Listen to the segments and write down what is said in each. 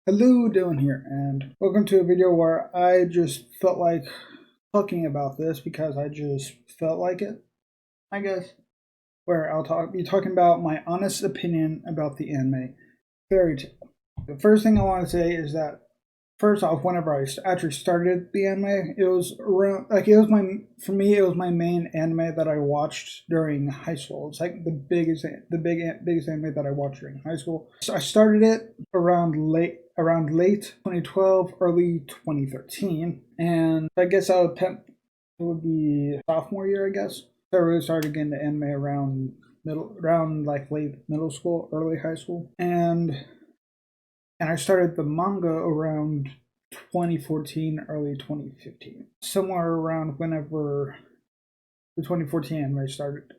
Hello, Dylan here, and welcome to a video where I just felt like talking about this because I just felt like it, I guess. Where be talking about my honest opinion about the anime Fairy Tail. The first thing I want to say is that first off, whenever I actually started the anime, it was around it was my for me it was my main anime that I watched during high school. It's like biggest anime that I watched during high school. So I started it around late 2012, early 2013, and I guess it would be sophomore year, I guess. So I really started getting the anime around like late middle school, early high school, and I started the manga around 2014, early 2015, somewhere around whenever the 2014 anime started.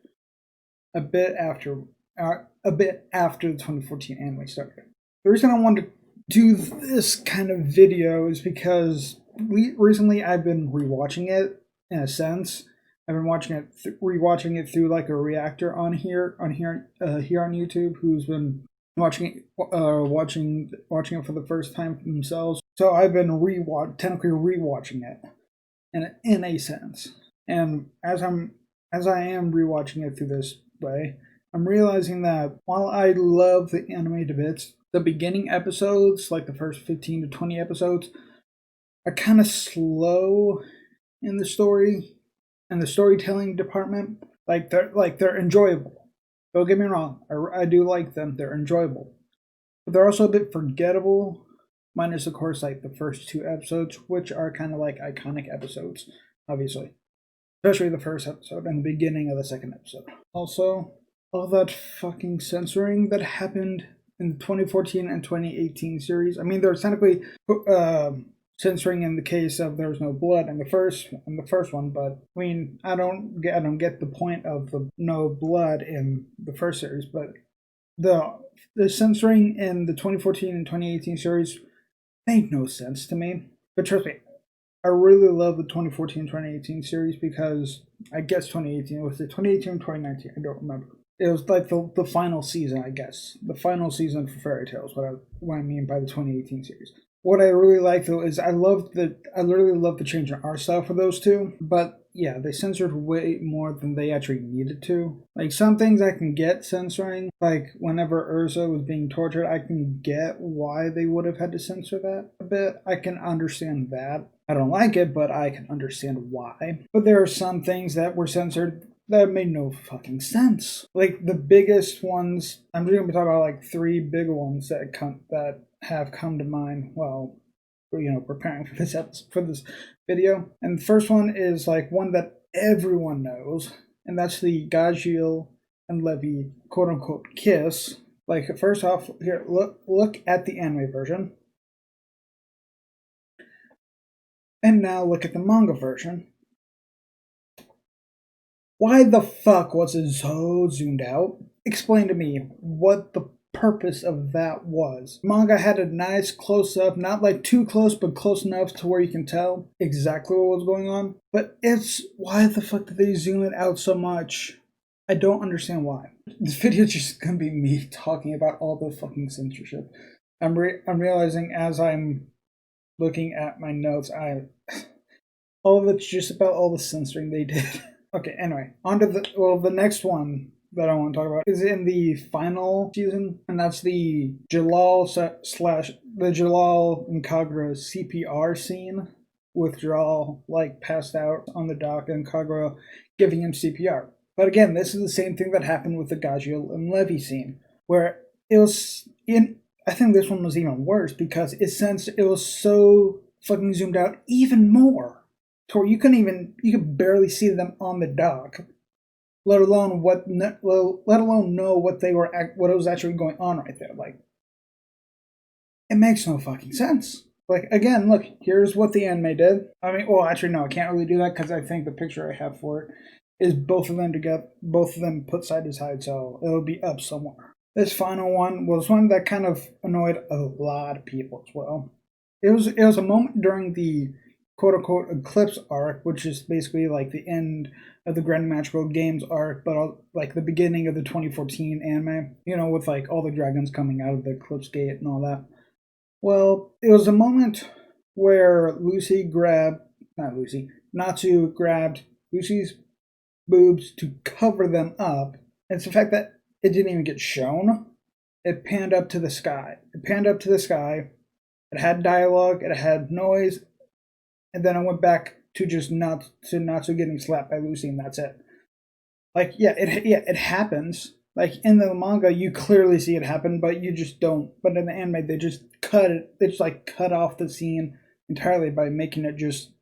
A bit after, the 2014 anime started. The reason I wanted to do this kind of video is because recently I've been rewatching it. In a sense, I've been rewatching it through like a reactor here on YouTube, who's been watching it for the first time themselves. So I've been technically rewatching it in a sense. And as I am rewatching it through this way, I'm realizing that while I love the anime to bits, the beginning episodes, like the first 15 to 20 episodes, are kind of slow in the story and the storytelling department. They're enjoyable. Don't get me wrong, I do like them. They're enjoyable, but they're also a bit forgettable. Minus, of course, like the first two episodes, which are kind of like iconic episodes, obviously, especially the first episode and the beginning of the second episode. Also, all that fucking censoring that happened in the 2014 and 2018 series. I mean, there's technically censoring in the case of there's no blood in the first one, but I mean, I don't get the point of the no blood in the first series, but the censoring in the 2014 and 2018 series made no sense to me. But trust me, I really love the 2014-2018 series because I guess 2018 was it 2018 or 2019? I don't remember. It was like the final season, I guess. The final season for Fairy Tales. What I mean by the 2018 series. What I really like though is I literally love the change in art style for those two. But yeah, they censored way more than they actually needed to. Like some things I can get censoring, like whenever Urza was being tortured, I can get why they would have had to censor that a bit. I can understand that. I don't like it, but I can understand why. But there are some things that were censored that made no fucking sense. Like the biggest ones, I'm just gonna be talking about like three big ones that have come to mind while preparing for this video. And the first one is like one that everyone knows, and that's the Dragneel and Levi quote unquote kiss. Like first off, here look at the anime version. And now look at the manga version. Why the fuck was it so zoomed out? Explain to me what the purpose of that was. Manga had a nice close up, not like too close, but close enough to where you can tell exactly what was going on. But it's why the fuck did they zoom it out so much? I don't understand why. This video is just gonna be me talking about all the fucking censorship. I'm realizing as I'm looking at my notes, all of it's just about all the censoring they did. Okay, anyway, on to the next one that I want to talk about is in the final season, and that's the Jalal and Kagura CPR scene with Jalal like passed out on the dock and Kagura giving him CPR. But again, this is the same thing that happened with the Dragneel and Levi scene, where it was in. I think this one was even worse because it was so fucking zoomed out even more to where you could barely see them on the dock, let alone know what was actually going on right there. Like, it makes no fucking sense. Like, again, look, here's what the anime did. I mean, well, actually, no, I can't really do that because I think the picture I have for it is both of them together, both of them put side to side, so it'll be up somewhere. This final one was one that kind of annoyed a lot of people as well. It was a moment during the quote unquote Eclipse arc, which is basically like the end of the Grand Magical Games arc, but like the beginning of the 2014 anime, with like all the dragons coming out of the Eclipse Gate and all that. Well, it was a moment where Natsu grabbed Lucy's boobs to cover them up. It's the fact that it didn't even get shown. It panned up to the sky. It panned up to the sky. It had dialogue. It had noise, and then I went back to just Natsu getting slapped by Lucy, and that's it. Like, it happens. Like in the manga, you clearly see it happen, but you just don't. But in the anime, they just cut it. They just like cut off the scene entirely by making it just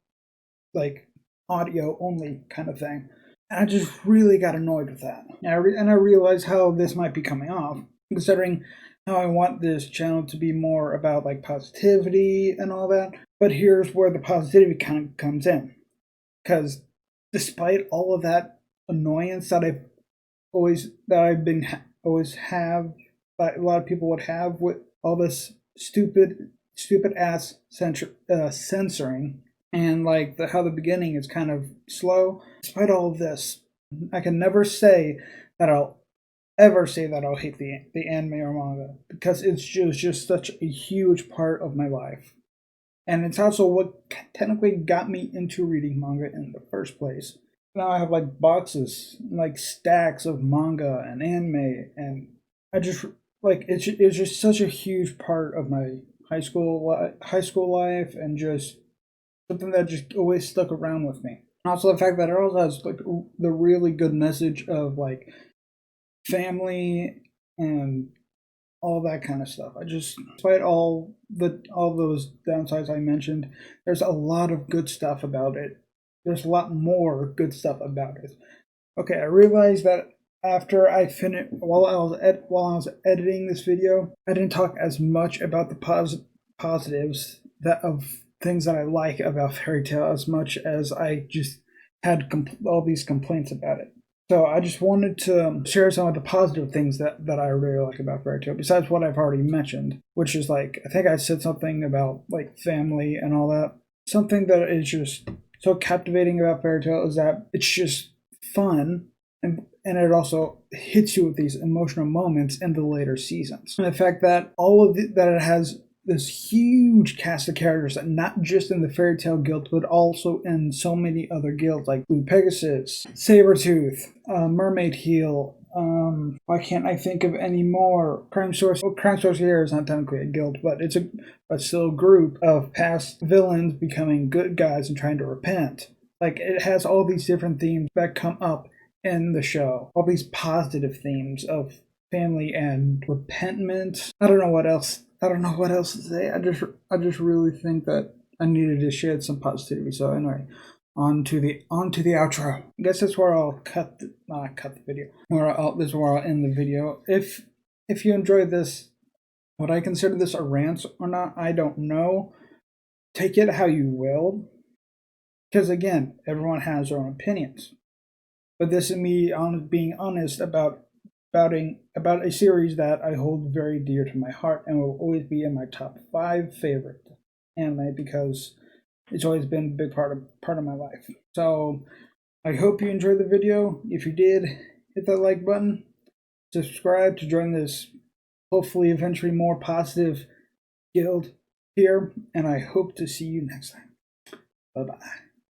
like audio only kind of thing. And I just really got annoyed with that. And I realized how this might be coming off, considering how I want this channel to be more about like positivity and all that. But here's where the positivity kind of comes in, because despite all of that annoyance that I've been always have, that a lot of people would have with all this stupid ass censoring, and like how the beginning is kind of slow. Despite all of this, I can never say that I'll ever say that I'll hate the anime or manga, because it's just such a huge part of my life. And it's also what technically got me into reading manga in the first place. Now I have like boxes, like stacks of manga and anime, and I just like it's just such a huge part of my high school life, and just something that just always stuck around with me. And also the fact that it also has like the really good message of like family and all that kind of stuff. I just, despite all those downsides I mentioned, there's a lot of good stuff about it. There's a lot more good stuff about it. Okay, I realized that after I finished, while I was editing this video, I didn't talk as much about the positives that of things that I like about Fairy Tail as much as I just had all these complaints about it. So I just wanted to share some of the positive things that I really like about Fairy Tail, besides what I've already mentioned, which is like, I think I said something about like family and all that. Something that is just so captivating about Fairy Tail is that it's just fun, and it also hits you with these emotional moments in the later seasons. And the fact that that it has this huge cast of characters, and not just in the Fairy Tail Guild, but also in so many other guilds like Blue Pegasus, Sabretooth, Mermaid Heel. Why can't I think of any more? Crime Source. Well, Crime Source here is not technically a guild, but it's still a group of past villains becoming good guys and trying to repent. Like, it has all these different themes that come up in the show. All these positive themes of family and repentment. I don't know what else to say. I just really think that I needed to shed some positivity. So anyway, on to the outro. I guess that's where I'll cut the video. This is where I'll end the video. If you enjoyed this, would I consider this a rant or not? I don't know. Take it how you will, because again, everyone has their own opinions. But this is me being honest about a series that I hold very dear to my heart and will always be in my top 5 favorite anime, because it's always been a big part of my life. So I hope you enjoyed the video. If you did, hit that like button, subscribe to join this hopefully eventually more positive guild here, and I hope to see you next time. Bye bye.